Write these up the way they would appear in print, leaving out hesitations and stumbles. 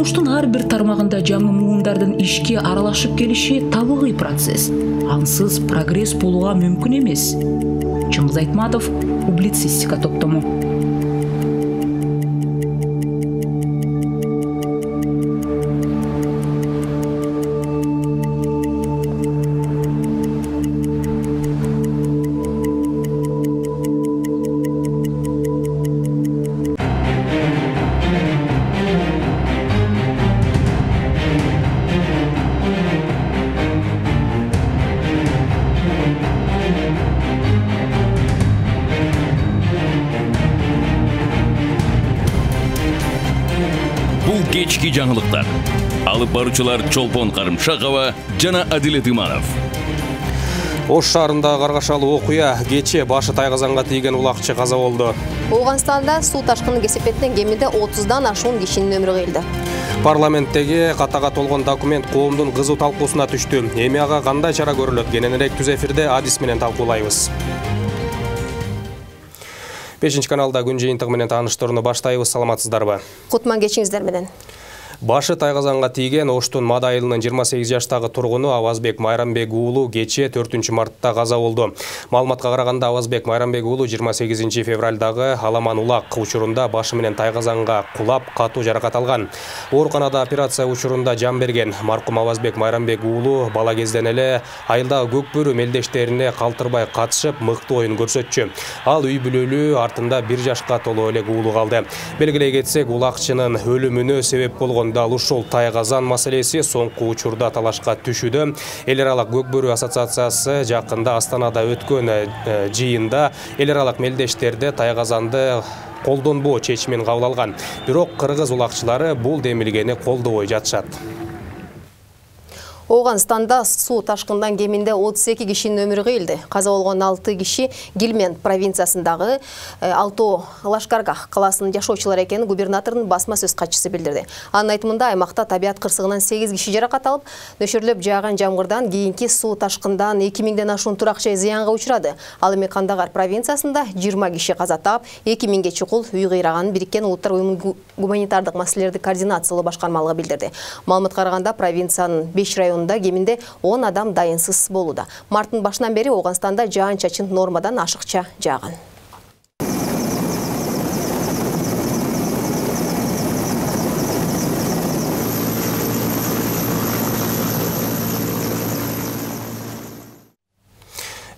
Турмуштун ар бир тармагында жаңы муумдардын ишке аралашып келиши табигый процесс. Ансыз прогресс болууга мүмкүн эмес. Чыңгыз Айтматов, публицистика топтому. Кечки жаңылыктар. Алып баруучулар Чолпон Карымшакова жана Адилет Иманов. Ош шаарында каргашалуу окуя кече башы тайгазанга тийген улакчы каза болду. Ооганстанда суу ташкыны кесепеттен кеминде 30дан ашуун кишинин өмүрү кыйылды. Парламенттеги катага толгон документ коомдун кызуу талкуусуна түштү. Эми ага кандай чара көрүлөт? Кененирээк түз эфирде адис менен талкуулайбыз. 5 каналда күн жыйынтыгы менен тааныштырууну баштайбыз. Саламатсыздарбы? Кутман кечиңиздер менен. Башы тайгазанга тийген Оштун Мада айылынын 28 жаштагы тургуну Авазбек Майрамбек уулу кече 4-мартта каза болду. Маалыматка караганда Авазбек Майрамбек уулу 28 февралдагы Аламан улак учурунда башы менен тайгазанга кулап катуу жаракат алган. Ооруканада операция учурунда жан берген. Маркум Авазбек Майрамбек уулу бала кезден эле айылдагы көкбөрү мелдештерине калтырбай катышып, мыкты оюн көрсөтчү. Ал үй бүлөлүү, артында 1 жашка толуу эле уулу калды. Белгилей кетсек, улакчынын өлүмүнө себеп болгон дал ушул тайгазан маселеси соңку учурда талашка түшүүдө. Эл аралык көкбөрү ассоциациясы жакында Астанада өткөн жыйында эл аралык мелдештерде тайгазанды колдонбоо чечимин кабыл алган. Бирок кыргыз улакчылары бул демилгени колдобой жатышат. Ооганстанда суу ташкындан кеминде 32 кишинин өмүрү кыйылды. Каза болгон 6 киши Гилмен провинциясындагы Алто Лашкаргах каласынын жашоочулары экенин губернатордун басма сөз катчысы билдирди. Анын айтымында аймакта табият кырсыгынан 8 киши жаракат алып, нөшөрлөп жааган жамгырдан кийинки суу ташкындан 2000ден ашуун турак жай зыянга учурады. Ал эми Кандагар провинциясында 20 киши каза таап, 2000ге чукул үй кыйраганын Бириккен Улуттар уюмунун гуманитардык маселелерди координациялоо башкармалыгы билдирди. Маалыматка караганда провинциянын 5 районунда кеминде 10 адам дайынсыз болууда. Марттын башынан бери Ооганстанда жаан-чачын нормадан ашыкча жааган.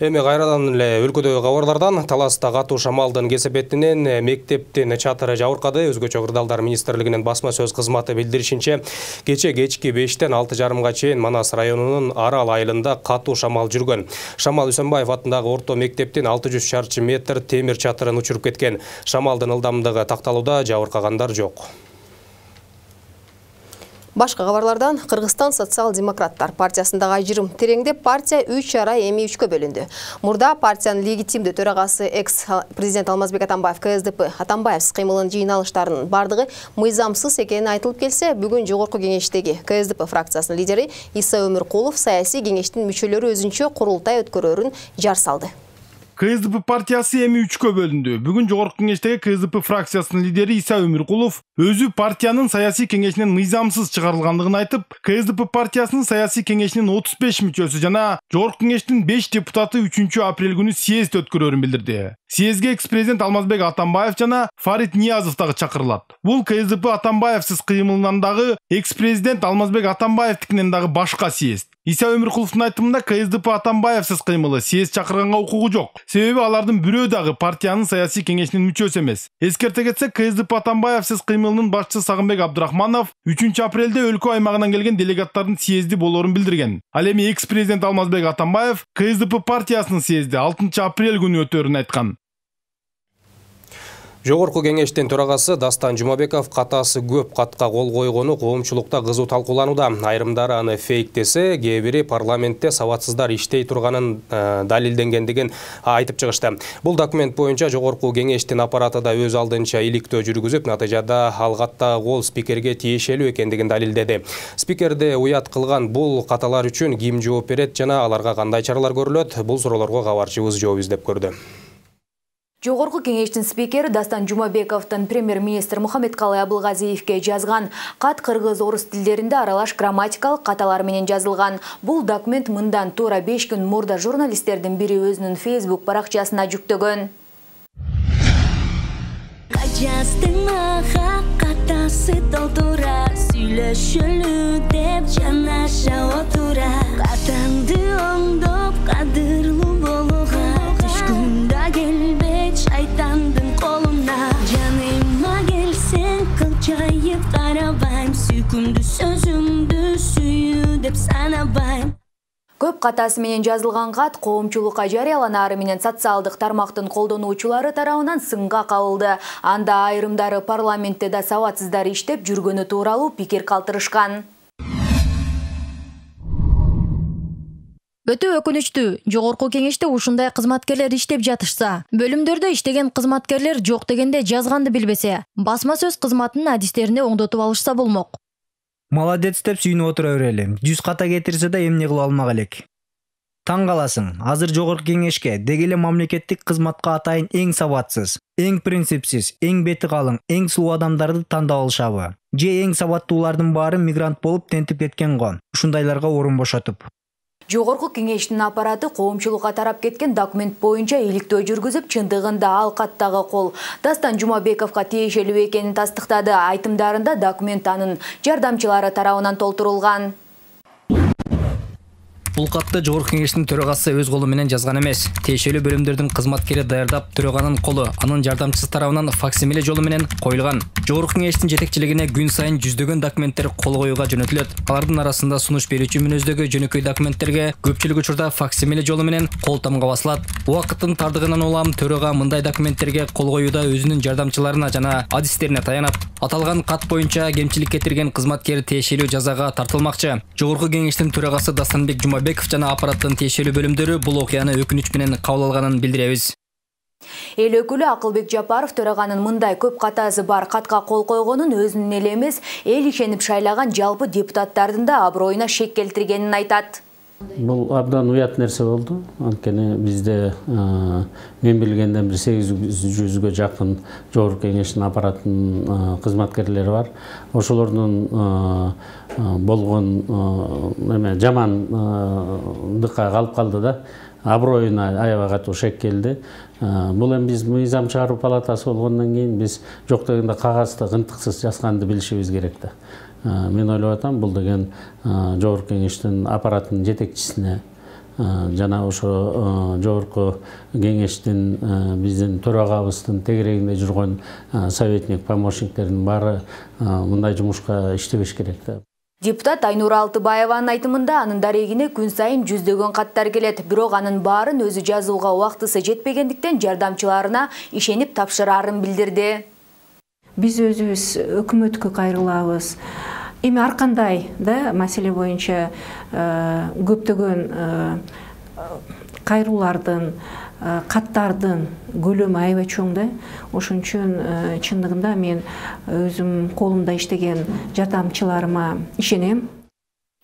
Эми кайрадан эле өлкөдөгү кабарлардан таласта катуу шамалдын кесепетинен мектептин чатыры жабыркады. Өзгөчө кырдаалдар министрлигинин басма сөз кызматы билдиришинче, кечки 5-тен 6:30га чейин Манас районунун Арал айылында катуу шамал жүргөн. Шамал Үсөнбаев атындагы орто мектептин 600 чарчы метр темир чатырын учуруп кеткен. Шамалдын ылдамдыгы такталууда, жабыркагандар жок. Башка кабарлардан Кыргызстан социал-демократтар партиясындагы ажырым тереңдеп партия 3 ара эми 3кө бөлүндү. Мурда партиянын легитимдүү төрагасы экс-президент Алмазбек Атамбаев КСДП Атамбаев кыймылын жыйналыштарынын бардыгы мыйзамсыз экени айтылып келсе, бүгүн жогорку кеңештеги КСДП фракциясынын лидери Иса Өмүркулов саясий кеңештин мүчөлөрү өзүнчө курултай өткөрөрүн жар салды. КСДП партиясы эми 3кө бөлүндү. Бүгүн жогорку кеңештеги КСДП фракциясынын лидери Иса Өмүркулов өзү партиянын саясий кеңешинен мыйзамсыз чыгарылгандыгын айтып, КСДП партиясынын саясий кеңешинин 35 мүчөсү жана жогорку кеңештин 5 депутаты 3-апрель күнү съезд өткөрөрүн билдирди. Съездге экс-президент Алмазбек Атамбаев жана Фарид Ниязов дагы чакырылат. Бул КСДП Атамбаевсыз кыймылынан дагы экс-президент Алмазбек Атамбаевдикинен дагы башка съезд. Иса Өмүркуловдун айтымында КСДП Атамбаевсыз кыймылы съезд чакырганга укугу жок. Себеби алардын бирөө дагы партиянын саясий кеңешинин мүчөсү эмес. Эскерте кетсек, КСДП Атамбаевсыз кыймылынын башчысы Сагынбек Абдрахманов 3-апрелде өлкө аймагынан келген делегаттардын съезди болоорун билдирген. Ал эми экс-президент Алмазбек Атамбаев КСДП партиясынын съезди 6-апрель күнү өтөөрүн айткан. Жогорку кеңештин төрагасы Дастан Жумабеков катасы көп катка кол койгону коомчулукта кызуу талкууланууда. Айрымдары аны фейк десе, кээ бири парламентте сабатсыздар иштей турганын далилденгендигин айтып чыгышты. Бул документ боюнча жогорку кеңештин аппараты да өз алдынча иликтөө жүргүзүп, натыйжада алгатта кол спикерге тиешелүү экендигин далилдеди. Спикерди уят кылган бул каталар үчүн ким жооп берет жана аларга кандай чаралар көрүлөт? Бул суроолорго кабарчыбыз жооп издеп көрдү. Жогорку кеңештин спикери Дастан Жумабековдун премьер-министр Мухаммедкалый Абылгазиевке жазган кат кыргыз орус тилдеринде аралаш грамматикалык каталар менен жазылган. Бул документ мындан туура 5 күн мурда журналисттердин бири өзүнүн Facebook баракчасына жүктөгөн. Катасы толтура, сүйлөшөлү деп жанаша отура. Катаңды оңдоп, кадырлуу болууга, түшкүндө келбей шайтандын колуна. Жаныма келсең, кылчайып карабайм, сүйкүмдүү сөзүңдү сүйүү деп санабайм. Көп катасы менен жазылган кат коомчулукка жарыяланары менен социалдык тармактын колдонуучулары тарабынан сынга кабылды. Анда айрымдары парламентте да сабатсыздар иштеп жүргөнү тууралуу пикир калтырышкан. Өтө өкүнүчтүү, жогорку кеңеште ушундай кызматкерлер иштеп жатышса, бөлүмдөрдө иштеген кызматкерлер жок дегенде жазганды билбесе, басма сөз кызматынын адистерине оңдотуп алышса болмок. Молодец деп сүйүнүп отура берели. 100 ката кетирсе да эмне кыла алмак элек. Таң каласың, азыр жогорку кеңешке деги эле мамлекеттик кызматка атайын эң сабатсыз, эң принципсиз, эң бети калың, эң сулуу адамдарды тандап алышабы? Же эң сабаттуулардын баары мигрант болуп тентип кеткен го? Ушундайларга орун бошотуп. Жогорку кеңештин аппараты коомчулукка тарап кеткен документ боюнча иликтөө жүргүзүп, чындыгында ал каттагы кол Дастан Жумабековго тиешелүү экенин тастыктады. Айтымдарында документ анын жардамчылары тарабынан толтурулган. Бул катты жогорку кеңештин төрагасы өз колу менен жазган эмес. Тиешелүү бөлүмдөрдүн кызматкери даярдап, төраганын колу, анын жардамчысы тарабынан факсимиле жолу менен коюлган. Жогорку кеңештин жетекчилигине күн сайын жүздөгөн документтер кол коюуга жөнөтүлөт. Алардын арасында сунуш берүүчү мүнөздөгү жөнөкөй документтерге көпчүлүк учурда факсимиле жолу менен кол тамга басылат. Убакыттын тардыгынан улам төрага мындай документтерге кол коюуда өзүнүн жардамчыларына жана адистерине таянат. Аталган кат боюнча кемчилик кетирген кызматкер тиешелүү жазага тартылмакчы. Жогорку кеңештин төрагасы Дастанбек Жумабеков жана аппараттын тиешелүү бөлүмдөрү бул окуяны өкүнүч менен кабыл алганын билдиребиз. Эл өкүлү Акылбек Жапаров төраганын мындай көп катасы бар катка кол койгонун өзүнүн эле эмес, эл ишенип шайлаган жалпы депутаттардын да аброюна шек келтиргенин айтат. Бул абдан уят нерсе болду. Анткени бизде мен билгенден 800-ге жакын жогорку кеңештин аппараттын кызматкерлери бар. Ошолордун болгон жамандыкка калып калды да. Аброюна аябай катуу шек келди. Бул эми биз мыйзам чыгаруу палатасы болгондон кийин биз жок дегенде кагазды ынтыксыз жазганды билишибиз керек да. Мен ойлоп атам, бул деген жогорку кеңештин аппараттын жетекчисине жана ошо жогорку кеңештин биздин төрагабыздын тегерегинде жүргөн советник, помощниктердин баары мындай жумушка иштебеш керек да. Депутат Айнура Алтыбаеванын айтымында анын дарегине күн сайын жүздөгөн каттар келет, бирок анын баарын өзү жазууга убактысы жетпегендиктен жардамчыларына ишенип тапшырарын билдирди. Биз өзүбүз өкмөткө кайрылабыз. Эми ар кандай да маселе боюнча көптөгөн кайруулардын, каттардын көлөмү аябай чоң да. Ошон үчүн чындыгында мен өзүм колумда иштеген жардамчыларыма ишенем.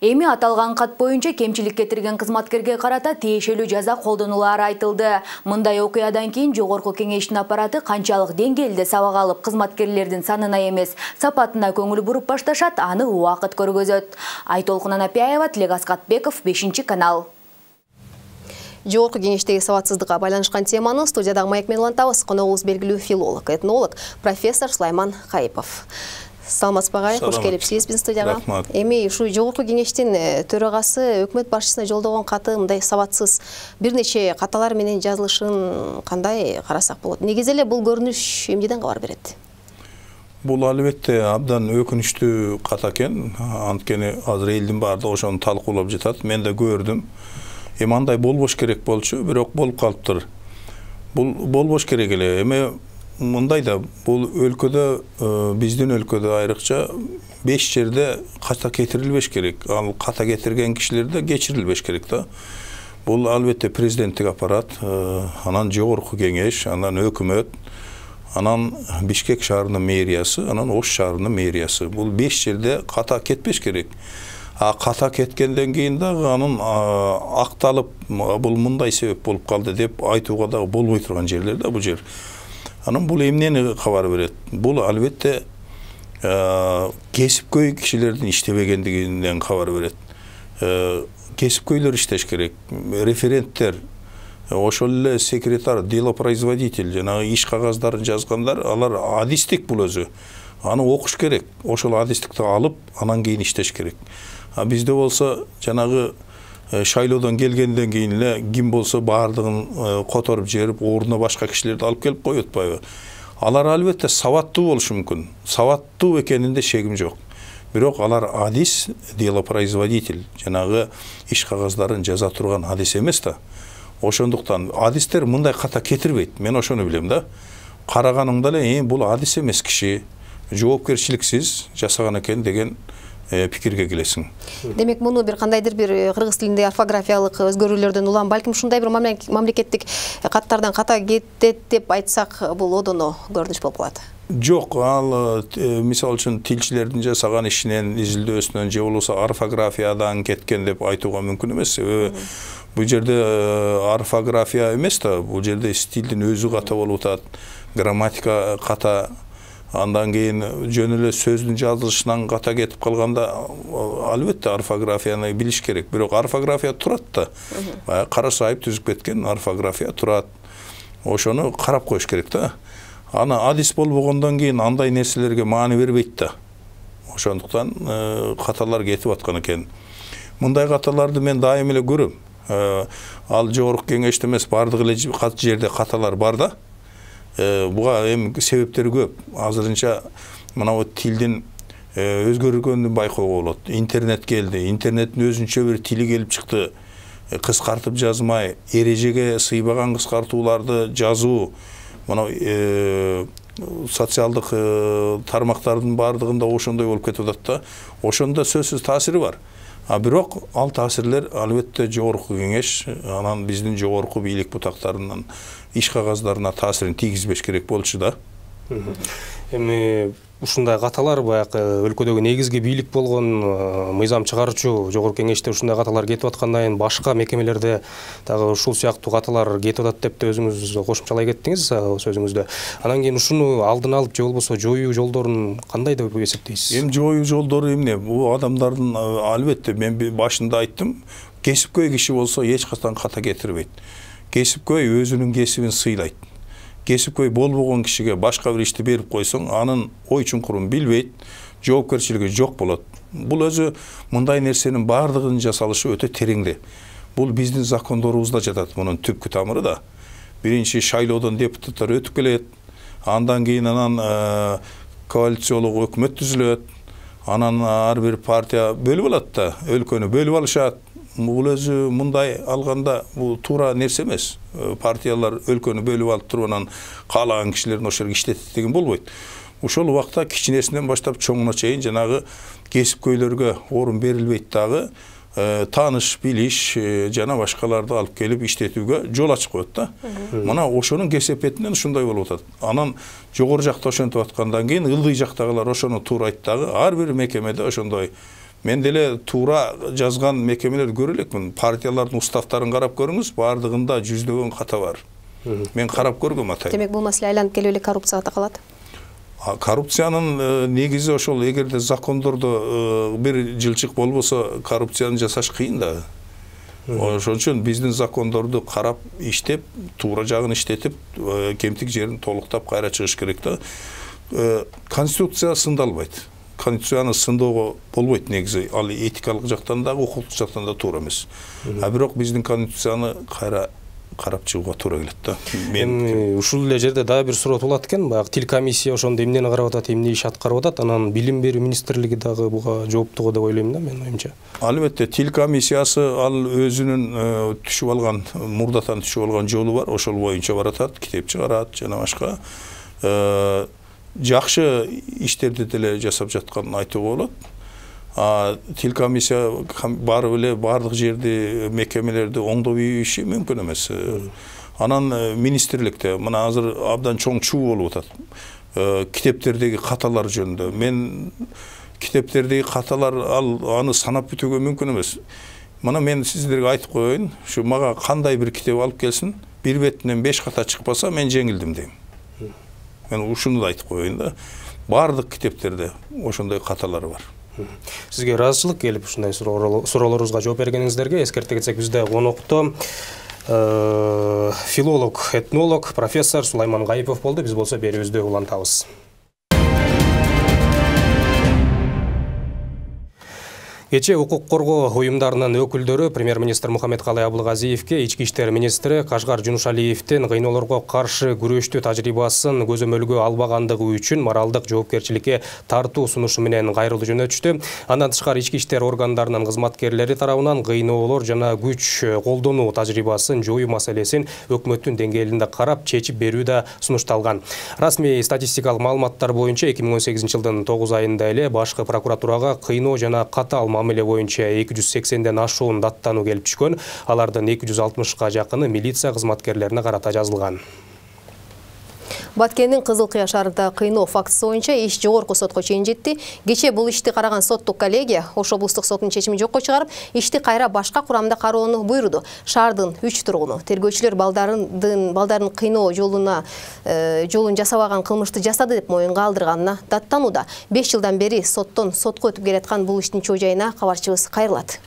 Эми аталган кат боюнча кемчилик кетирген кызматкерге карата тиешелүү жаза колдонулары айтылды. Мындай окуядан кийин жогорку кеңештин аппараты канчалык деңгээлде сабак алып кызматкерлердин санына эмес, сапатына көңүл буруп башташат, аны убакыт көргөзөт. Айтолкун Анапияева, Тилек Аскатбеков, 5-канал. Жогорку кеңештеги сабатсыздыкка байланышкан теманы студиядагы маек менен улантабыз. Коногубуз белгилүү филолог, этнолог, профессор Сулайман Кайыпов. Саламатсызбы агай, кош келипсиз биздин студияга. Эми ушу жогорку кеңештин төрагасы өкмөт башчысына жолдогон каты мындай сабатсыз бир нече каталар менен жазылышын кандай карасак болот? Негизи эле бул көрүнүш эмнеден кабар берет? Бул албетте абдан өкүнүчтүү кат экен. Анткени азыр элдин баардыгы ошону талкуулап жатат. Мен да көрдүм. Эми андай болбош керек болчу, бирок болуп калыптыр. Бул болбош керек эле. Эми мындай да бул өлкөдө, биздин өлкөдө айрыкча 5 жерде ката кетирилбеш керек. Ал ката кетирген кишилерде кечирилбеш керек да. Бул албетте президенттик аппарат, анан жогорку кеңеш, анан өкмөт, анан Бишкек шаарынын мэриясы, анан Ош шаарынын мэриясы. Бул 5 жерде ката кетпеш керек. ката кеткенден кийин дагы анын акталып бул мындай себеп болуп калды деп айтууга дагы болбой турган жерлер да бул жер. Анан бул эмнени кабар берет? Бул албетте кесипкөй кишилердин иштебегендигинен кабар берет. Кесипкөйлөр иштеш керек, референттер, ошол эле секретарь, делопроизводитель, жана иш кагаздарын жазгандар, алар адистик бул өзү. Аны окуш керек, ошол адистикти алып, анан кийин иштеш керек. Бизде болсо жанагы шайлоодон келгенден кийин эле ким болсо баардыгын которуп жиберип, ордуна башка кишилерди алып келип коюп атпайбы? Алар албетте сабаттуу болушу мүмкүн. Сабаттуу экенинде шегим жок. Бирок алар адис, делопроизводитель, жанагы иш кагаздарын жаза турган адис эмес да. Ошондуктан адистер мындай ката кетирбейт. Мен ошону билем да. Караганыңда эле бул адис эмес киши, жоопкерчиликсиз жасаган экен деген пикирге келесиң. Демек, муну бир кандайдыр бир кыргыз тилинде орфографиялык өзгөрүүлөрдөн улам балким ушундай бир мамлекеттик каттардан ката кетет деп айтсак, бул одоно көрүнүш болуп калат. Жок, ал мисалы үчүн тилчилердин жасаган ишинен, изилдөөсүнөн же болбосо орфографиядан кеткен деп айтууга мүмкүн эмес. Бул жерде орфография эмес да, бул жерде стилдин өзү ката болуп атат, грамматика ката. Андан кийин жөн эле сөздүн жазылышынан ката кетип калганда албетте орфографияны билиш керек. Бирок орфография турат да. Кара сайып түзүп кеткен орфография турат. Ошону карап коюш керек да. Аны адис болбогондон кийин андай нерселерге маани бербейт да. Ошондуктан каталар кетип аткан экен. Мындай каталарды мен дайым эле көрөм. Ал жогорку кеңеште эмес, бардык эле жерде каталар бар да. Буга эми себептери көп. Азырынча мына тилдин өзгөргөнүн байкоого болот. Интернет келди. Интернеттин өзүнчө бир тили келип чыкты. Кыскартып жазмай, эрежеге сыйбаган кыскартууларды жазуу, мына социалдык тармактардын бардыгында ошондой болуп кетип атат да. Ошондо сөзсүз таасири бар. Бирок ал таасирлер албетте жогорку кеңеш, анан биздин жогорку бийлик бутактарынын иш кагаздарына таасирин тийгизбеш керек болчу да. Эми ушундай каталар баягы өлкөдөгү негизги бийлик болгон мыйзам чыгаруучу жогорку кеңеште ушундай каталар кетип аткандан кийин башка мекемелерде дагы ушул сыяктуу каталар кетип атат деп өзүңүз кошумчалай кеттиңиз сөзүңүздө. Анан кийин ушуну алдын алып же болбосо жоюу жолдорун кандай деп эсептейсиз? Эми жоюу жолдору эмне? Бул адамдардын албетте мен башында айттым, кесипкөй киши болсо эч качан ката кетирбейт. Кесипкөй өзүнүн кесибин сыйлайт. Кесипкөй болбогон кишиге башка бир ишти берип койсоң, анын ой чуңкурун билбейт, жоопкерчилиги жок болот. Бул өзү мындай нерсенин бардыгын жасалышы өтө тереңде. Бул биздин закондорубузда жатат, мунун түпкү тамыры да. Биринчи шайлоодон депутаттар өтүп келет, андан кийин коалициялык өкмөт түзүлөт, анан ар бир партия бөлүп алат да, өлкөнү бөлүп алышат. Бул өзү мындай алганда бул туура нерсе эмес. Партиялар өлкөнү бөлүп алып туруп анан каалаган кишилердин ошол жерге иштетет деген болбойт. Ошол убакта кичинесинен баштап чоңуна чейин жанагы кесипкөйлөргө орун берилбейт дагы, тааныш, билиш жана башкаларды алып келип иштетүүгө жол ачып коет да. Мына ошонун кесепетинен ушундай болуп атат. Анан жогору жакта ошентип аткандан кийин ылдый жактагылар ошону туура айтты дагы. Ар бир мекемеде ошондой. Мен деле туура жазган мекемелерди көрө элекмин. Партиялардын уставтарын карап көрүңүз, бардыгында жүздөгөн ката бар. Мен карап көргөм атайын. Демек, бул маселе айланып келип эле коррупцияга такалат. Коррупциянын негизи ошол, эгерде закондордо бир жылчык болбосо, коррупцияны жасаш кыйын да. Ошон үчүн биздин закондорду карап, иштеп, туура жагын иштетип, кемтик жерин толуктап кайра чыгыш керек да. Конституция сындалбайт. Конституцияны сындоого болбойт негизи. Ал этикалык жактан да, укуктук жактан да туура эмес. Бирок биздин конституцияны кайра карап чыгууга туура келет да. Мен ушул эле жерде дагы бир суроо туулат экен. Баягы тил комиссия ошондо эмнени карап атат, эмне иш аткарып атат, анан билим берүү министрлиги дагы буга жооптуу деп ойлойм да, менин оюмча. Албетте тил комиссиясы ал өзүнүн түшүп алган, мурдатан түшүп алган жолу бар, ошол боюнча баратат, китеп чыгарат жана башка. Жакшы иштерди деле жасап жатканын айтууга болот. Тил комиссия барып эле бардык жерди, мекемелерди оңдоп ийиши мүмкүн эмес. Анан министрликте мына азыр абдан чоң чуу болуп атат. Китептердеги каталар жөнүндө. Мен китептердеги каталар аны санап бүтүүгө мүмкүн эмес. Мына мен сиздерге айтып коеюн, ушу мага кандай бир китеп алып келсин, бир бетинен 5 ката чыкпаса мен жеңилдим дейм. Мен ушуну да айтып коеюн да. Бардык китептерде ошондой каталар бар. Сизге ыраазычылык келип ушундай суроолорубузга жооп бергениңиздерге. Эскерте кетсек, бизде конокто филолог, этнолог, профессор Сулайман Гаипов болду. Биз болсо берүүбүздү улантабыз. Кече укук коргоо уюмдарынын өкүлдөрү премьер-министр Мухаммедкалый Абылгазиевке ички иштер министри Кашгар Жунушалиевдин кыйноолорго каршы күрөштүү тажрыйбасын көзөмөлгө албагандыгы үчүн моралдык жоопкерчиликке тартуу сунушу менен кайрылуу жөнөтүштү. Андан тышкары ички иштер органдарынын кызматкерлери тарабынан кыйноолор жана күч колдонуу тажрыйбасын жоюу маселесин өкмөттүн деңгээлинде карап чечип берүү да сунушталган. Расмий статистикалык маалыматтар боюнча 2018 жылдын 9 айында эле башкы прокуратурага кыйноо жана катаал мамиле боюнча 280ден ашуун даттануу келип түшкөн. Алардын 260ка жакыны милиция кызматкерлерине карата жазылган. Баткендин Кызыл Кыя шаарында кыйноо фактысы боюнча иш жогорку сотко чейин жетти. Кече бул ишти караган соттук коллегия Ош облустук сотунун чечимин жокко чыгарып, ишти кайра башка курамда кароону буйруду. Шаардын 3 тургуну тергөөчүлөр балдарын кыйноо жолун жасабаган кылмышты жасады деп моюнга алдырганына даттанууда. 5 жылдан бери соттон сотко өтүп келаткан бул иштин чоо жайына кабарчыбыз кайрылат.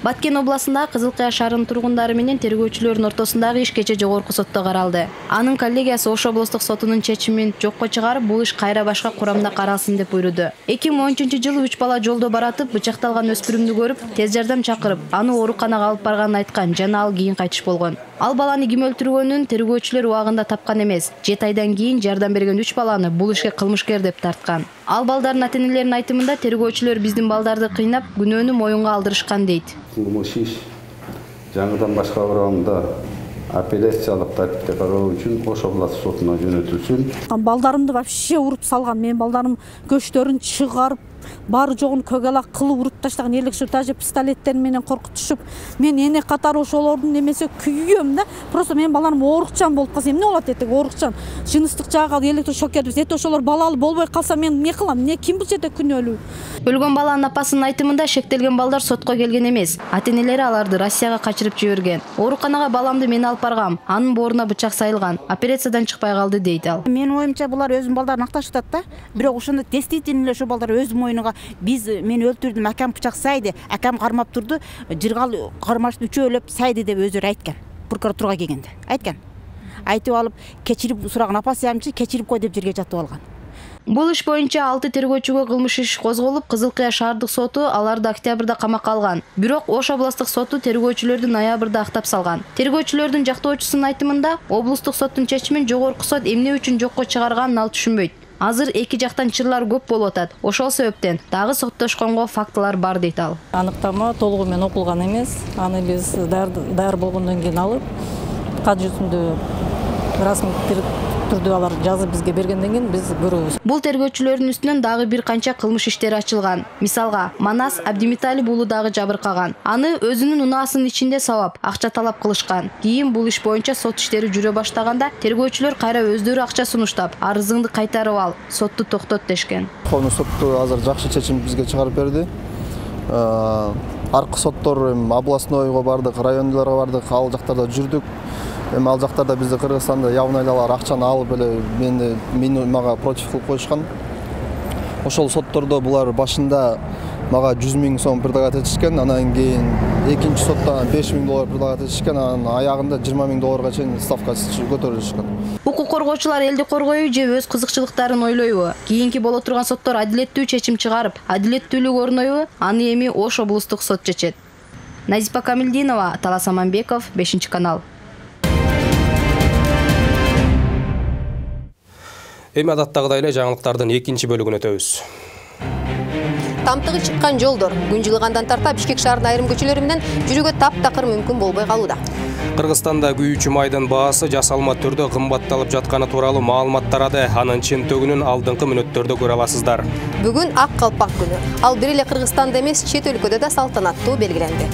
Баткен областында Кызыл Кыя шаарынын тургундары менен тергөөчүлөрдүн ортосундагы иш кече жогорку сотто каралды. Анын коллегиясы Ош облустук сотунун чечимин жокко чыгарып, бул иш кайра башка курамда каралсын деп буйруду. 2013-жылы 3 бала жолдо баратып, бычакталган өспүрүмдү көрүп, тез жардам чакырып, аны ооруканага алып барганын айткан жана ал кийин кайтыш болгон. Ал баланы ким өлтүргөнүн тергөөчүлөр убагында тапкан эмес. 7 айдан кийин жардам берген 3 баланы бул ишке кылмышкер деп тарткан. Ал балдардын ата-энелеринин айтымында тергөөчүлөр биздин балдарды кыйнап, күнөөнү моюнга алдырышкан дейт. Бул иш жаңыдан башка курамда апелляциялык тартипте кароо үчүн Ош областык сотуна жөнөтүлсүн. Балдарымды вообще уруп салган. Мен балдарым көчтөрүн чыгарып, бары жогун көгала кылып уруп таштаган, элек даже пистолеттер менен коркутушуп, мен эне катары ошолордун немесе күйөм да. Просто мен баларым оорукчан болуп калса, эмне болот этек оорукчан. Жыныстык жагы электрошок кетип, эт ошолор балалы болбой калса мен эмне кылам? Эмне ким бул жерде күнөөлүү? Өлгөн баланын апасынын айтымында шектелген балдар сотко келген эмес. Ата-энелери аларды Россияга качырып жиберген. Ооруканага баламды мен алып баргам. Анын бооруна бычак сайылган. Операциядан чыкпай калды дейт ал. Менин оюмча булар өзүнүн балдарын акташып атат да. Бирок ошондо действительно эле ошо балдар өз моюнуга мен өлтүрдүм, акам бычак сайды, акам кармап турду, жыргал кармашты үчөөлөп сайды деп өзүрө айткан. Прокуратурага келгенде айткан. Айтып алып, кечирип сураган апасы ямчы, кечирип кой деп жерге жатып алган. Бул иш боюнча 6 тергөөчүгө кылмыш иш козголуп, Кызыл Кыя шаардык соту аларды октябрда камакка алган. Бирок Ош областык соту тергөөчүлөрдү ноябрда актап салган. Тергөөчүлөрдүн жактоочусунун айтымында, облустук соттун чечимин жогорку сот эмне үчүн жокко чыгарганын ал түшүнбөйт. Азыр эки жактан чырлар көп болуп атат. Ошол себептен дагы соттошконго фактылар бар дейт ал. Аныктама толугу менен окулган эмес. Аны биз даяр болгондон кийин алып, кат жүзүндө расмий түрдө алар жазып бизге бергенден кийин биз көрөбүз. Бул тергөөчүлөрдүн үстүнөн дагы бир канча кылмыш иштери ачылган. Мисалга, Манас Абдимиталип уулу дагы жабыркаган. Аны өзүнүн унаасынын ичинде сабап, акча талап кылышкан. Кийин бул иш боюнча сот иштери жүрө баштаганда тергөөчүлөр кайра өздөрү акча сунуштап, арызыңды кайтарып ал, сотту токтот дешкен. Сотту азыр жакшы чечим бизге чыгарып берди. Аркы соттор областнойго бардык, райондорго бардык, ал жактарда жүрдүк. Ал жактарда бизде Кыргызстанда явнайлар акчаны алып эле мени мага против кылып коюшкан. Ошол соттордо булар башында мага 100 000 сом предлагать этишкен, анан кийин экинчи сотто 5 000 доллар предлагать этишкен, анан аягында 20 000 долларга чейин ставкасы көтөрүлүшкөн. Укук коргоочулар элди коргойбу же өз кызыкчылыктарын ойлойбу? Кийинки боло турган соттор адилеттүү чечим чыгарып, адилеттүүлүк орнойбу? Аны эми Ош облустук сот чечет. Назипа Камилдинова, Талас Аманбеков, 5-канал. Эми адаттагыдай эле жаңылыктардын экинчи бөлүгүнө өтөбүз. Тамтыгы чыккан жолдор күн жылыгандан тарта Бишкек шаарынын айрым көчөлөрү менен жүрүүгө таптакыр мүмкүн болбой калууда. Кыргызстанда күйүүчү майдын баасы жасалма түрдө кымбатталып жатканы тууралуу маалымат тарады. Анын чын төгүнүн алдыңкы мүнөттөрдө көрө аласыздар. Бүгүн ак калпак күнү. Ал бир эле Кыргызстанда эмес, чет өлкөдө да салтанаттуу белгиленди.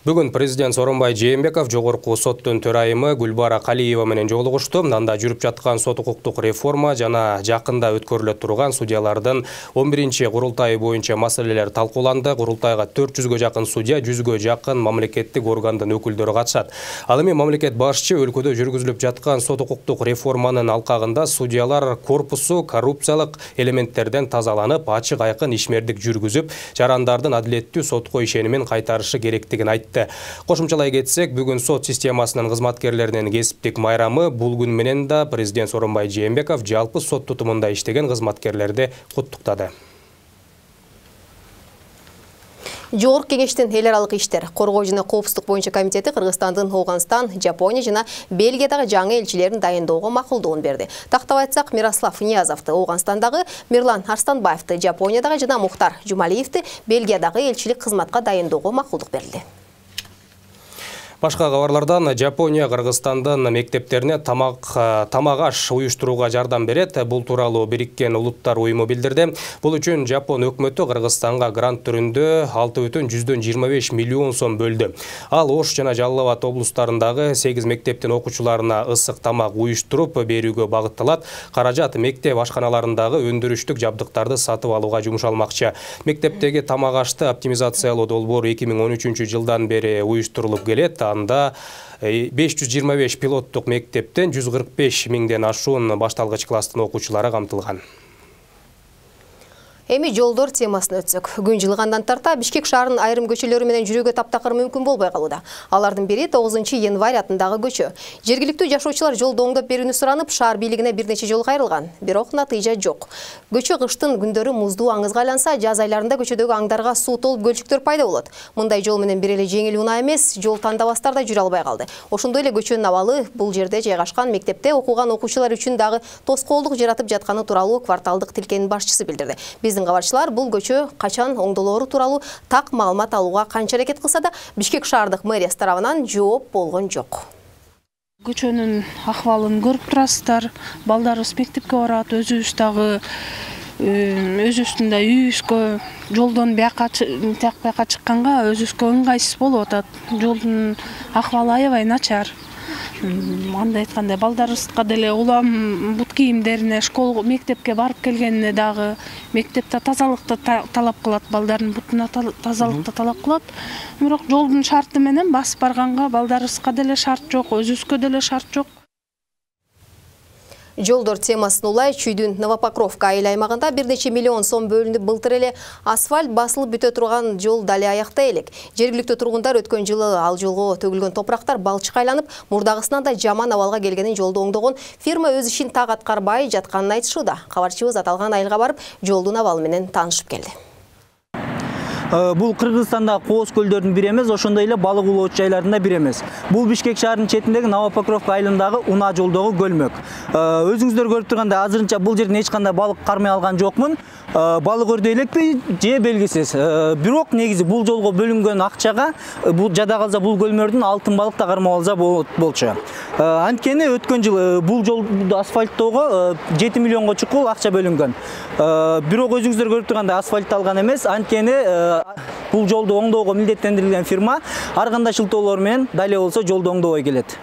Бүгін президент Сооронбай Жээнбеков жогорку соттун төрайымы Гүлбара Калиева менен жолугушту. Анда жүрүп жаткан сот укуктук реформа жана жакында өткөрүлө турган судьялардын 11-чи курултайы боюнча маселелер талкууланды. Курултайга 400-гө жакын судья, 100-гө жакын мамлекеттик органдын өкүлдөрү катышат. Ал эми мамлекет башчы өлкөдө жүргүзүлүп жаткан сот укуктук реформанын алкагында судьялар корпусу коррупциялык элементтерден тазаланып, ачык айкын ишмердик жүргүзүп, жарандардын адилеттүү сотко ишенимин кайтарышы керектигин айтты. Кошумчалай кетсек, бүгүн сот системасынын кызматкерлеринин кесиптик майрамы. Бул күн менен да президент Сооронбай Жээнбеков жалпы сот тутумунда иштеген кызматкерлерди куттуктады. Жогорку кеңештин эл аралык иштер, коргоо жана коопсуздук боюнча комитети Кыргызстандын Ооганстан, Жапония жана Бельгиядагы жаңы элчилерин дайындоого макулдугун берди. Тактап айтсак, Мирослав Ниязовду Ооганстандагы, Мирлан Арстанбаевди Жапониядагы жана Мухтар Жумалиевди Бельгиядагы элчилик кызматка дайындоого макулдук берилди. Башка кабарлардан Жапония Кыргызстандын мектептерине тамак аш уюштурууга жардам берет. Бул тууралуу Бириккен Улуттар уюму билдирди. Бул үчүн Жапон өкмөтү Кыргызстанга грант түрүндө 6,25 миллион сом бөлдү. Ал Ош жана Жалал Абад облустарындагы 8 мектептин окуучуларына ысык тамак уюштуруп берүүгө багытталат. Каражат мектеп ашканаларындагы өндүрүштүк жабдыктарды сатып алууга жумшалмакчы. Мектептеги тамак ашты оптимизациялоо долбоору 2013-жылдан бери уюштурулуп келет. Анда 525 пилоттук мектептен 145 миңден ашуун башталгыч класстын окуучулары камтылган. Эми жолдор темасын өтсөк. Күн жылыгандан тарта Бишкек шаарынын айрым көчөлөрү менен жүрүүгө таптакыр мүмкүн болбой калууда. Алардын бири 9-январь атындагы көчө. Жергиликтүү жашоочулар жолду оңдоп берүүнү суранып, шаар бийлигине бир нече жолу кайрылган. Бирок натыйжа жок. Көчө кыштын күндөрү муздуу аңызга айланса, жаз айларында көчөдөгү аңдарга суу толуп көлчүктөр пайда болот. Мындай жол менен бир эле жеңил унаа эмес, жол тандабастар да жүрө албай калды. Ошондой эле көчөнүн абалы бул жерде жайгашкан мектепте окуган окуучулар үчүн дагы тоскоолдук жаратып жатканы тууралуу кварталдык тилкенин башчысы билдирди. Кабарчылар бул көчө качан оңдолоору тууралуу так маалымат алууга канча аракет кылса да, Бишкек шаардык мэриясы тарабынан жооп болгон жок. Көчөнүн акыбалын көрүп турасыздар. Балдарыбыз мектепке барат, өзүбүз дагы өзүбүздүн да үйүбүзгө жолдон бияка чыкканга өзүбүзгө ыңгайсыз болуп атат. Жолдун акыбалы аябай начар. Андай айткандай, балдарыбызга деле улам бут кийимдерине, школ, мектепке барып келгенине дагы мектепте тазалыкты талап кылат, балдардын бутуна тазалыкты талап кылат. Бирок жолдун шарты менен басып барганга балдарыбызга деле шарт жок, өзүбүзгө деле шарт жок. Жолдор темасын улай Чүйдүн Новопокровка айыл аймагында 1 миллион сом бөлүнүп, былтыр эле асфальт басылып бүтө турган жол дале аякта элек. Жергиликтүү тургундар өткөн жылы ал жолго төгүлгөн топурактар балчыкка айланып, мурдагысынан да жаман абалга келгенин жолду оңдогон фирма өз ишин так аткарбай жатканын айтышууда. Кабарчыбыз аталган айылга барып, жолдун абалы менен таанышып келди. Бул Кыргызстанда кооз көлдөрдүн бири эмес, ошондой эле балык улоочу жайларында бири эмес. Бул Бишкек шаарынын четиндеги Новопокровка айылындагы унаа жолдогу көлмөк. Өзүңүздөр көрүп тургандай, азырынча бул жерден эч кандай балык кармай алган жокмун. Балык өрдөй элекпи же белгисиз. Бирок негизи бул жолго бөлүнгөн акчага бул жада калса бул көлмөрдүн алтын балык да кармап алса болчу. Анткени өткөн жылы бул жолду асфальттоого 7 миллионго чукул акча бөлүнгөн. Бирок өзүңүздөр көрүп тургандай асфальтталган эмес. Анткени бул жолду оңдоого милдеттендирилген фирма ар кандай шылтоолор менен дале болсо жолду оңдобой келет.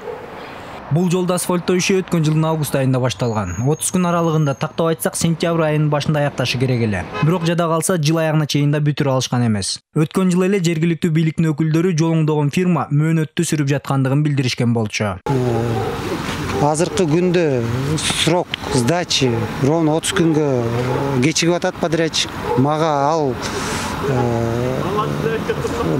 Бул жолду асфальттоо иши өткөн жылдын август айында башталган. 30 күн аралыгында, тактап айтсак, сентябрь айынын башында аякташы керек эле. Бирок жада калса жыл аягына чейин да бүтүрө алышкан эмес. Өткөн жылы эле жергиликтүү бийликтин өкүлдөрү жол оңдогон фирма мөөнөттү сүрүп жаткандыгын билдиришкен болчу. Азыркы күндө срок сдачи ровно 30 күнгө кечигип атат подрядчик. Мага ал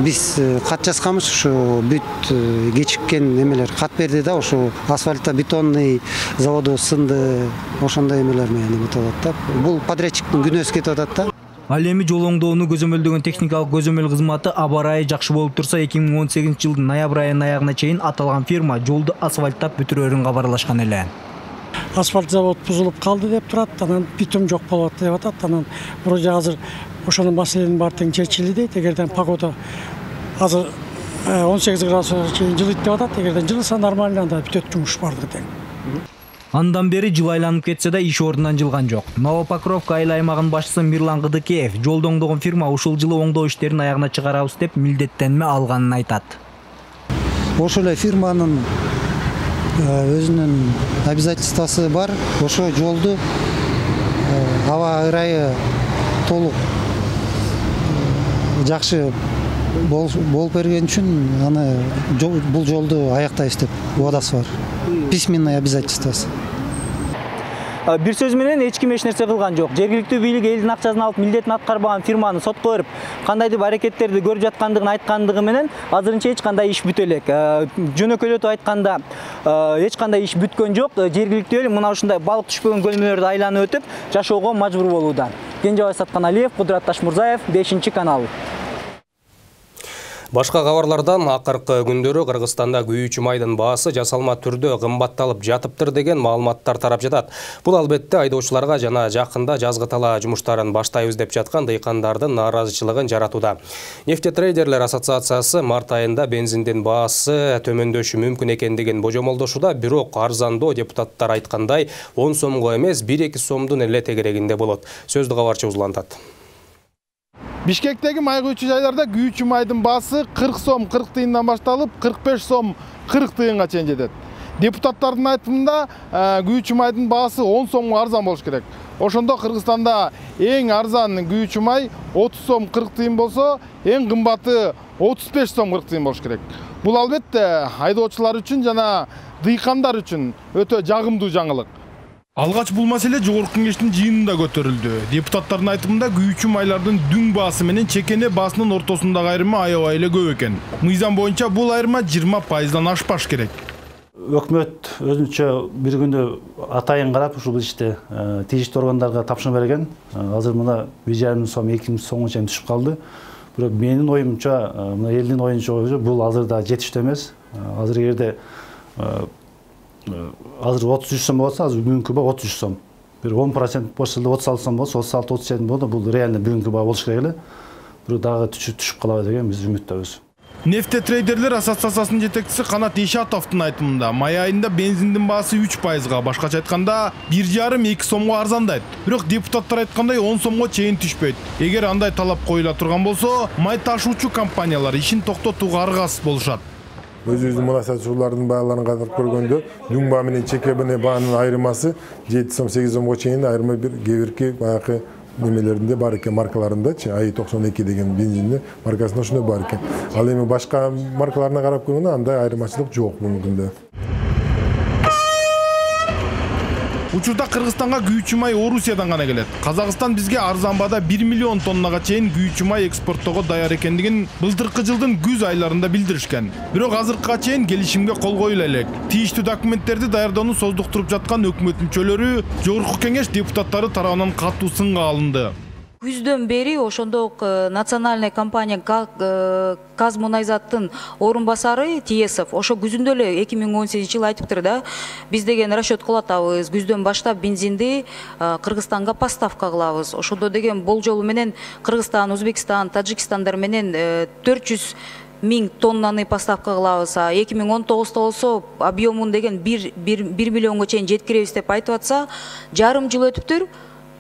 биз кат жазганбыз, ушу бүт кечиккен эмелер кат берди да, ушу асфальтта бетонный заводу сынды, ошондой эмелер менен эметип атат да. Бул подрядчиктин күнөөсү кетип атат да. Ал эми жол оңдоону көзөмөлдөгөн техникалык көзөмөл кызматы аба ырайы жакшы болуп турса, 2018-жылдын ноябрь айынын аягына чейин аталган фирма жолду асфальттап бүтүрөрүн кабарлашкан эле. Асфальт завод бузулуп калды деп турат, анан битум жок болуп атат деп атат. Анан вроде азыр ошонун маселенин баары тең чечилди дейт. Эгерден погода азыр 18 градусга чейин жылыйт деп атат. Эгерден жылыса нормально, анда бүтөт жумуш бардыгы тең. Андан бери жыл айланып кетсе да иш ордунан жылган жок. Новопокровка айыл аймагынын башчысы Мирлан Кыдыкеев жолду оңдогон фирма ушул жылы оңдоо иштерин аягына чыгарабыз деп милдеттенме алганын айтат. ошол эле фирманын өзүнүн обязательствосы бар. Ошо жолду аба ырайы толук жакшы болуп берген үчүн аны бул жолду аяктайбыз деп убадасы бар. Письменный обязательствосы. Бир сөз менен эч ким эч нерсе кылган жок. Жергиликтүү бийлик элдин акчасын алып милдетин аткарбаган фирманы сотко берип, кандайдыр аракеттерди көрүп жаткандыгын айткандыгы менен азырынча эч кандай иш бүтө элек. Жөнөкөйлөтүп айтканда эч кандай иш бүткөн жок. Жергиликтүү эл мына ушундай балык түшпөгөн көлмөлөрдү айланып өтүп жашоого мажбур болууда. Кенжебай Сатканалиев, Кудурат Ташмурзаев, 5-канал. Башка кабарлардан акыркы күндөрү Кыргызстанда күйүүчү майдын баасы жасалма түрдө кымбатталып жатыптыр деген маалыматтар тарап жатат. Бул албетте айдоочуларга жана жакында жазгы талаа жумуштарын баштайбыз деп жаткан дыйкандардын нааразычылыгын жаратууда. Нефтетрейдерлер ассоциациясы март айында бензиндин баасы төмөндөшү мүмкүн экендигин божомолдошууда, бирок арзандоо депутаттар айткандай 10 сомго эмес 1-2 сомдун эле тегерегинде болот. Сөздү кабарчы узулантат. Бишкектеги май күйүүчү жайларда күйүүчү майдын баасы 40 сом 40 тыйындан башталып 45 сом 40 тыйынга чейин жетет. Депутаттардын айтымында күйүүчү майдын баасы 10 сомго арзан болуш керек. Ошондо Кыргызстанда эң арзан күйүүчү май 30 сом 40 тыйын болсо, эң кымбаты 35 сом 40 тыйын болуш керек. Бул албетте айдоочулар үчүн жана дыйкандар үчүн өтө жагымдуу жаңылык. Алгач бул маселе жогорку кеңештин жыйынында көтөрүлдү. Депутаттардын айтымында күйүүчү майлардын дүң баасы менен чекене баасынын ортосундагы айырма аябай эле көп экен. Мыйзам боюнча бул айырма 20%-дан ашпаш керек. Өкмөт өзүнчө бир күндө атайын карап ушул ишти тийиштүү органдарга тапшырма берген. Азыр мына 1,5 сом 2 сомго чейин түшүп калды. Бирок менин оюмча, мына элдин оюнча бул азыр да жетиштүү эмес. Азыр эгерде азыр 33 сом болса, азыр бүгүнкү баа 33 сом. Бир 10% болсо 36 сом болсо, 36-37 болду. Бул реально бүгүнкү баа болуш керек эле. Бирок дагы түшүп калабы деген биз үмүттөбүз. Нефтетрейдерлер ассоциациясынын жетекчиси Канат Ишатовдун айтымында май айында бензиндин баасы 3%-га, башкача айтканда 1,5-2 сомго арзандайт. Бирок депутаттар айткандай 10 сомго чейин түшпөйт. Эгер андай талап коюла турган болсо, май ташуучу компаниялар ишин токтотууга аргасыз болушат. Өзүбүздүн мунасатчылардын бааларын кадыр көргөндө дүң баа менен чеке баанын айырмасы 7 сом 8 сомго чейин айырма бир кээ баягы немелеринде бар экен, маркаларындачы АИ 92 деген бензиндин маркасында ошондой бар экен. Ал эми башка маркаларына карап көргөндө андай айырмачылык жок бүгүнгүндө. Учурда Кыргызстанга күйүүчү май Орусиядан гана келет. Казакстан бизге арзан баада 1 миллион тоннага чейин күйүүчү май экспорттоого даяр экендигин былтыркы жылдын күз айларында билдиришкен. Бирок азыркыга чейин келишимге кол коюла элек. Тийиштүү документтерди даярдоону создуктуруп жаткан өкмөт мүчөлөрү жогорку кеңеш депутаттары тарабынан катуу сынга алынды. Күздөн бери ошондок национальный компания Казмунайзаттын орун басары Тиесов ошо күзүндө эле 2018-жылы айтыптыр да, биз деген расчет кылып атабыз, күздөн баштап бензинди Кыргызстанга поставка кылабыз. Ошондо деген болжолу менен Кыргызстан, Өзбекстан, Тажикстандар менен 400 000 тоннаны поставка кылабыз. 2019 болсо объемун деген 1 миллионго чейин жеткиребиз деп айтып атса, жарым жыл өтүптүр.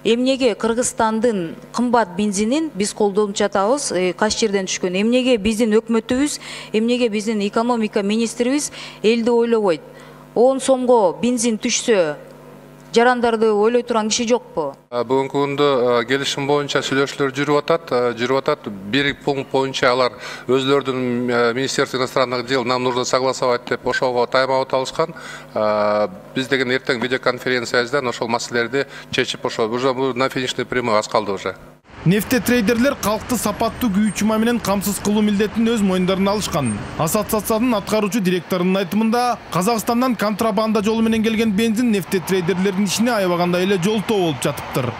Эмнеге Кыргызстандын кымбат бензинин биз колдонуп жатабыз, кайсы жерден түшкөн? Эмнеге биздин өкмөтүбүз, эмнеге биздин экономика министрибиз элди ойлобойт? 10 сомго бензин түшсө, жарандарды ойлой турган киши жокпу? Бүгүнкү күндө келишим боюнча сүйлөшүүлөр жүрүп атат. Бир пункт боюнча алар өзлөрүнүн Министерство иностранных дел нам нужно согласовать деп ошого тайм-аут алышкан. Биз деген эртең видеоконференциябыздан ошол маселелерди чечип ошо уже на финишный прямой аз калды уже. Нефтетрейдерлер калкты сапаттуу күйүүчү май менен камсыз кылуу милдетин өз моюндарына алышкан. Ассоциациянын аткаруучу директорунун айтымында, Казакстандан контрабанда жолу менен келген бензин нефтетрейдерлердин ишине аябагандай эле жолтоо болуп жатыптыр.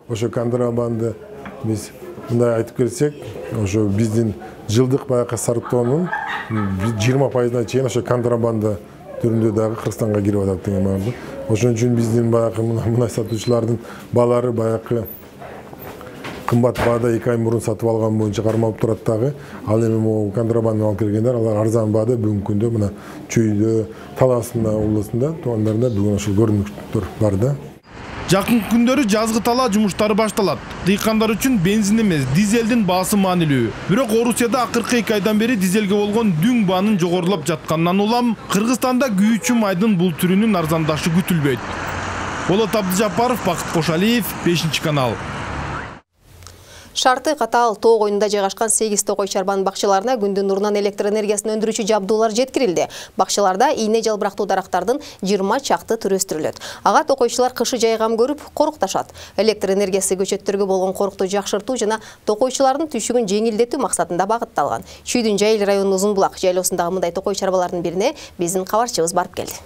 Ошо контрабанда биз мындай айтып келсек, ошо биздин жылдык баягы сарптоонун 20%-на чейин ошо контрабанда түрүндө дагы Кыргызстанга кирип атат деген бар. Ошон үчүн биздин баягы мунай сатуучулардын баалары баягы кымбат баада 2 ай мурун сатып алган боюнча кармалып турат дагы. Ал эми могу контрабанда алып келгендер, алар арзан баада бүгүнкү күндө мына Чүйдө, Таласында, областында, туугандарында бүгүн ошол көрүнүктөр бар да. Жакын күндөрү жазгы талаа жумуштары башталат. Дыйкандар үчүн бензин эмес, дизелдин баасы маанилүү. Бирок Орусияда акыркы 2 айдан бери дизелге болгон дүң баанын жогорулап жатканынан улам Кыргызстанда күйүүчү майдын бул түрүнүн арзандашы күтүлбөйт. Болот Абдыжапаров, Бакыт Кошалиев, 5-канал. Шарты катаал тоо коюнунда жайгашкан 8 токой чарбанын бакчаларына күндүн нурунан электр энергиясын өндүрүүчү жабдуулар жеткирилди. Бакчаларда ийне жалбырактуу дарактардын 20 чакты түрү өстүрүлөт. Ага токойчулар кышы жайгам көрүп корукташат. Электр энергиясы көчөттөргө болгон корукту жакшыртуу жана токойчулардын түшүгүн жеңилдетүү максатында багытталган. Чүйдүн Жайыл районунун Узунбулак жайлоосундагы мындай токой чарбалардын бирине биздин кабарчыбыз барып келди.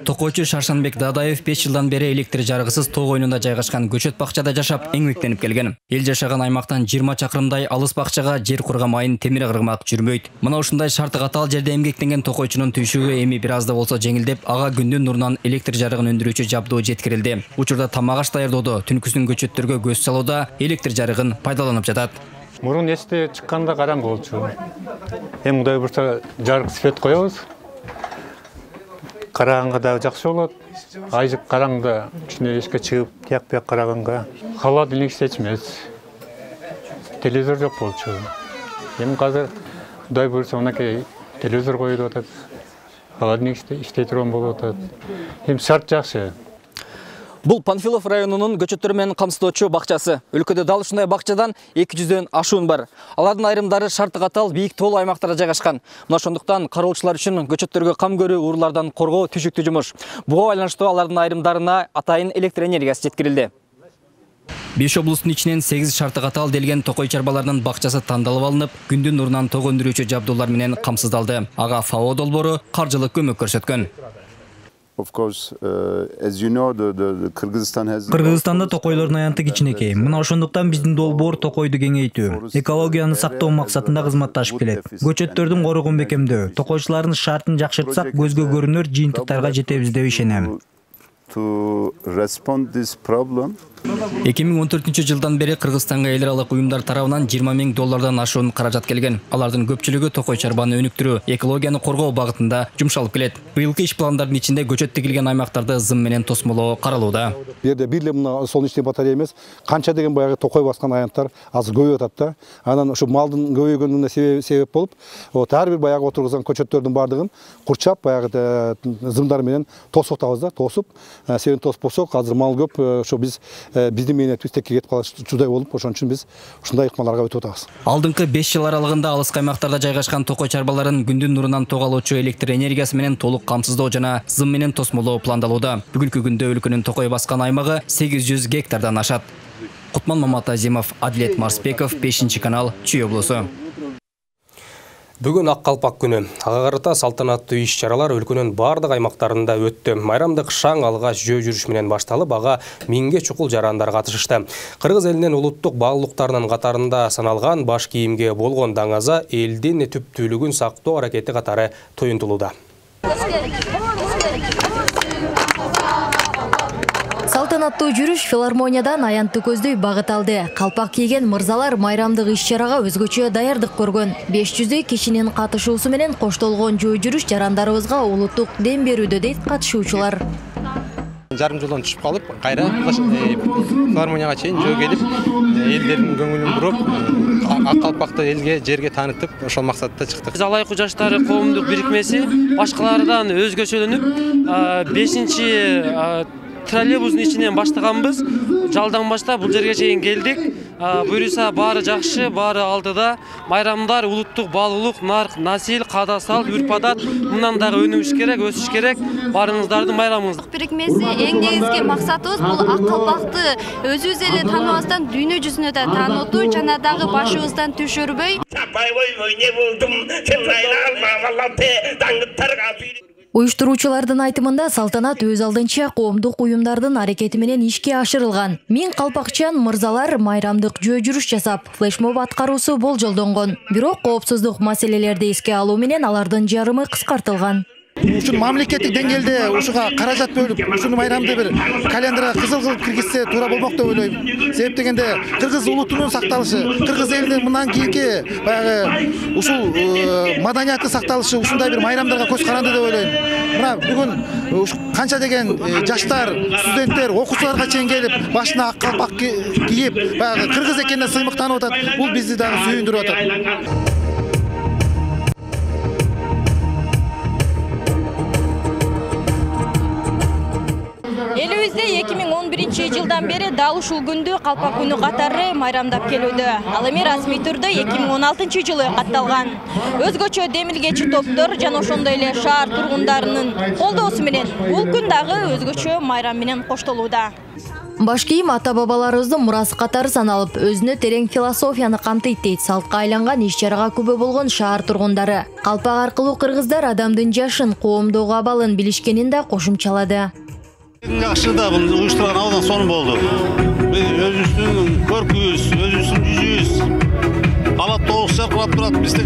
Токойчу Шаршанбек Дадаев 5 жылдан бери электр жаргысыз тоо коюнунда жайгашкан көчөт бакчада жашап эңмектенип келген. Эл жашаган аймактан 20 чакырымдай алыс бакчага жер кургамайын темир кыргымак жүрбөйт. Мына ушундай шарты катаал жерде эмгектенген токойчунун түйшүгү эми бир аз да болсо жеңилдеп, ага күндүн нурунан электр жарыгын өндүрүүчү жабдуу жеткирилди. Учурда тамак аш даярдоодо, түнкүсүн көчөттөргө көз салууда электр жарыгын пайдаланып жатат. Мурун эсте чыкканда караңгы болчу. Эми Кудай буйрса жарык свет коебуз. Караганга да жакшы болот. Айжып караңда үчүнө эшикке чыгып, тияк-бияк караганга холодильник иштечмес. Телевизор жок болчу. Эми азыр Кудай буйрса мынакей телевизор коюп атат. Холодильник иштей турган болуп атат. Эми шарт жакшы. Бул Панфилов районунун көчөттөр менен камсыздоочу бакчасы. Өлкөдө дал ушундай бакчадан 200дөн ашуун бар. Алардын айрымдары шарты катаал бийик тоолуу аймактарда жайгашкан. Мына ошондуктан кароочулар үчүн көчөттөргө кам көрүү, уруулардан коргоо түшүктүү жумуш. Буга байланыштуу алардын айрымдарына атайын электр энергиясы жеткирилди. 5 облустун ичинен 8 шарты катаал делген токой чарбалардын бакчасы тандалып алынып, күндүн нурунан ток өндүрүүчү жабдуулар менен камсыздалды. Ага ФАО долбоору каржылык көмөк көрсөткөн. Кыргызстанда токойлордун аянты кичинекей. Мына ошондуктан биздин долбоор токойду кеңейтүү, экологияны сактоо максатында кызматташып келет. Көчөттөрдүн корugун бекемдөө, токойчулардын шартын жакшыртсак көзгө көрүнөр жыйынтыктарга жетебиз деп ишенем. 2014 жылдан бери Кыргызстанга эл аралык уюмдар тарабынан $20,000 ашуун каражат келген. Алардын көпчүлүгү токой чарбаны өнүктүрүү, экологияны коргоо багытында жумшалып келет. Быйылкы иш пландардын ичинде көчөт тигилген аймактарды зым менен тосмолоо каралууда. Бирде бир мына солнечный батарея эмес, канча деген баягы токой баскан аянттар азыр көбөйүп атат да. Анан ошо малдын көбөйгөнүнө себеп болуп, ар бир баягы отургузган көчөттөрдүн бардыгын курчап баягы зымдар менен тосуп атабыз да, тосуп, себеп тоспосок азыр мал көп, ошо биздин мээнетибиз текке кетип калышчудай болуп, ошон үчүн биз ушундай ыкмаларга өтүп атабыз. Алдыңкы 5 жыл аралыгында алыс аймактарда жайгашкан токой чарбаларын күндүн нурунан ток алуучу электр энергиясы менен толук камсыздоо жана зым менен тосмолоо пландалууда. Бүгүнкү күндө өлкөнүн токой баскан аймагы 800 гектардан ашат. Кутман Маматазимов, Адилет Марсбеков, 5-канал, Чүй облусу. Бүгүн ак калпак күнү. Ага карата салтанаттуу иш-чаралар өлкөнүн бардык аймактарында өттү. Майрамдык шаң алгач жөө жүрүш менен башталып, ага 1000ге чукул жарандар катышышты. Кыргыз элинин улуттук баалуулуктарынын катарында саналган баш кийимге болгон даңаза элдин түптүүлүгүн сактоо аракети катары тоюнтулууда. Салтанаттуу жүрүш филармониядан аянтты көздөй багыт алды. Калпак кийген мырзалар майрамдык иш-чарага өзгөчө даярдык көргөн. 500 кишинин катышуусу менен коштолгон жөө жүрүш жарандарыбызга улуттук дем берүүдө дейт катышуучулар. Жарым жолдон түшүп калып, кайра филармонияга чейин жөө келип, элдердин көңүлүн буруп, ак калпакты элге, жерге таанытып, ошол максатта чыктык. Биз Алайкуу жаштары коомдук бирикмеси башкалардан өзгөчөлөнүп, 5 троллейбустун ичинен баштаганбыз. Жалдан баштап бул жерге чейин келдик. Буюрса баары жакшы, баары алдыда. Майрамдар улуттук баалуулук, нарк, насил, каада салт, үрп-адат мындан дагы өнүгүш керек, өсүш керек. Баарыңыздардын майрамыңыз. Бирикмеси эң негизги максатыбыз бул ак калпакты өзүбүз эле тааныбастан дүйнө жүзүнө да таанытуу жана дагы башыбыздан түшүрбөй. Уюштуруучулардын айтымында салтанат өз алдынча коомдук уюмдардын аракети менен ишке ашырылган. 1000 калпакчан мырзалар майрамдык жөө жүрүш жасап, флешмоб аткаруусу болжолдонгон. Бирок коопсуздук маселелерди эске алуу менен алардын жарымы кыскартылган. Ушун мамлекеттик деңгээлде ушуга каражат бөлүп, ушуну майрамды бир календарга кызыл кылып киргизсе туура болмок деп ойлойм. Себеп дегенде кыргыз улутунун сакталышы, кыргыз элинин мындан кийинки баягы ушул маданияты сакталышы ушундай бир майрамдарга көз каранды деп ойлойм. Мына бүгүн канча деген жаштар, студенттер, окуучуларга чейин келип, башына ак калпак кийип, баягы кыргыз экенине сыймыктанып атат. Бул бизди дагы сүйүндүрүп атат. Элибизде 2011 жылдан бери дал ушул күндү калпак күнү катары майрамдап келүүдө. Ал эми расмий түрдө 2016 жылы катталган. Өзгөчө демилгечи топтор жана ошондой эле шаар тургундарынын колдоосу менен бул күн дагы өзгөчө майрам менен коштолууда. Баш кийим ата-бабаларыбыздын мурасы катары саналып, өзүнө терең философияны камтыйт дейт салтка айланган иш-чарага күбө болгон шаар тургундары. Калпак аркылуу кыргыздар адамдын жашын, коомдогу абалын билишкенин да кошумчалады. Жакшы да бул уюштурган абалдан сонун болду. Өзүбүздүн көркүбүз, өзүбүздүн жүзүбүз ала тоос жаркырап турат. Бизде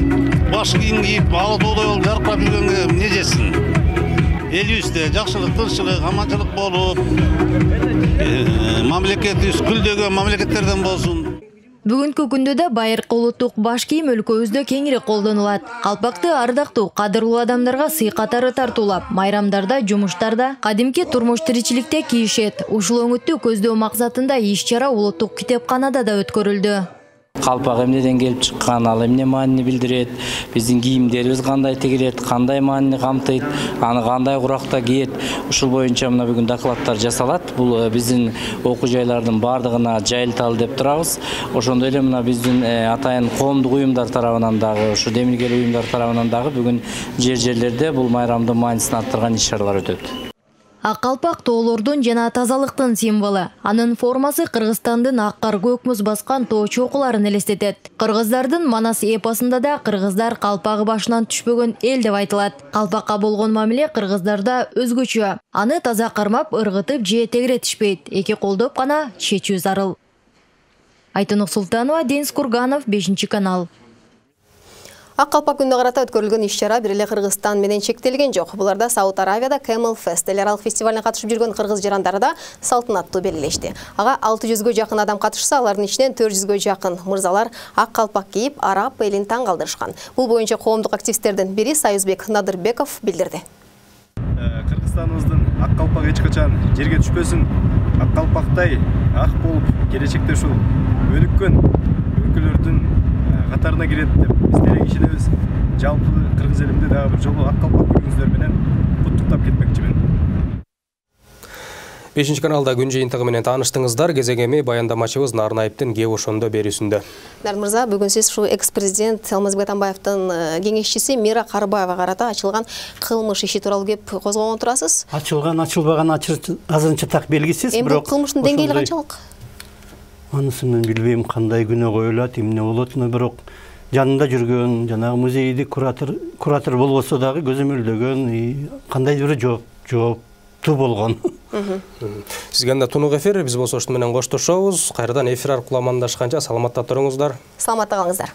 баш кийим кийип, ала тоодой болуп жаркырап жүргөнгө эмне жетсин? Элибизде жакшылык, тынччылык, аманчылык болуп, мамлекетибиз күлдөгөн мамлекеттерден болсун. Бүгүнкү күндө да байыркы улуттук баш кийим өлкөбүздө кеңири колдонулат. Калпакты ардактуу, кадырлуу адамдарга сый катары тартуулап, майрамдарда, жумуштарда, кадимки турмуш тиричиликте кийишет. Ушул өңүттү көздөө максатында иш-чара улуттук китепканада да өткөрүлдү. Калпак эмнеден келип чыккан, ал эмне маанини билдирет, биздин кийимдерибиз кандай тигилет, кандай маанини камтыйт, аны кандай куракта кийет. Ушул боюнча мына бүгүн докладдар жасалат. Бул биздин окуу жайлардын бардыгына жайылталы деп турабыз. Ошондой эле мына биздин атайын коомдук уюмдар тарабынан дагы, ушу демилгелүү уюмдар тарабынан дагы бүгүн жер-жерлерде бул майрамдын маанисин арттырган иш-чаралар өтөт. Ак калпак тоолордун жана тазалыктын символу. Анын формасы Кыргызстандын ак кар көк муз баскан тоо чокуларын элестетет. Кыргыздардын Манас эпосунда да кыргыздар калпагы башынан түшпөгөн эл деп айтылат. Калпакка болгон мамиле кыргыздарда өзгөчө. Аны таза кармап, ыргытып же тегеретишпейт. Эки колдоп гана чечүү зарыл. Айтынок Султанова, Денис Курганов, 5-канал. Ак калпак күнүнө карата өткөрүлгөн иш-чара бир эле Кыргызстан менен чектелген жок. Буларда Сауд Аравияда Camel Fest эл аралык фестивалине катышып жүргөн кыргыз жарандары да салтанаттуу белгилешти. Ага 600гө жакын адам катышса, алардын ичинен 400гө жакын мырзалар ак калпак кийип, араб элин таң калтырышкан. Бул боюнча коомдук активисттердин бири Союзбек Надырбеков билдирди. Кыргызстаныбыздын ак калпак эч качан жерге түшпөсүн. Ак калпактай ак болуп, келечекте ушул өнүккөн өлкөлөрдүн катарына кирет деп биз терең ишенебиз. Жалпы кыргыз элимди дагы бир жолу ак калпак күнүңүздөр менен куттуктап кетмекчимин. 5-каналда күн жыйынтыгы менен тааныштыңыздар. Кезегеми баяндамачыбыз Нарнаевдин кеп ошондо берүүсүндө. Нар мырза, бүгүн сиз ушу экс-президент Алмазбек Атамбаевдин кеңешчиси Мира Карыбаева карата ачылган кылмыш иши тууралуу кеп козгогон турасыз. Ачылган, ачылбаган азырынча так белгисиз, бирок кылмыштын деңгээли канчалык? Анысын мен билбейм, кандай күнөө коюлат, эмне болот, бирок жанында жүргөн, жанагы музейди куратор болбосо дагы көзөмөлдөгөн, кандай бир жооптуу болгон. Сизге да тунук эфир, биз болсо ушун менен коштошобуз. Кайрадан эфир аркылуу амандашканча саламатта туруңуздар. Саламатта калыңыздар.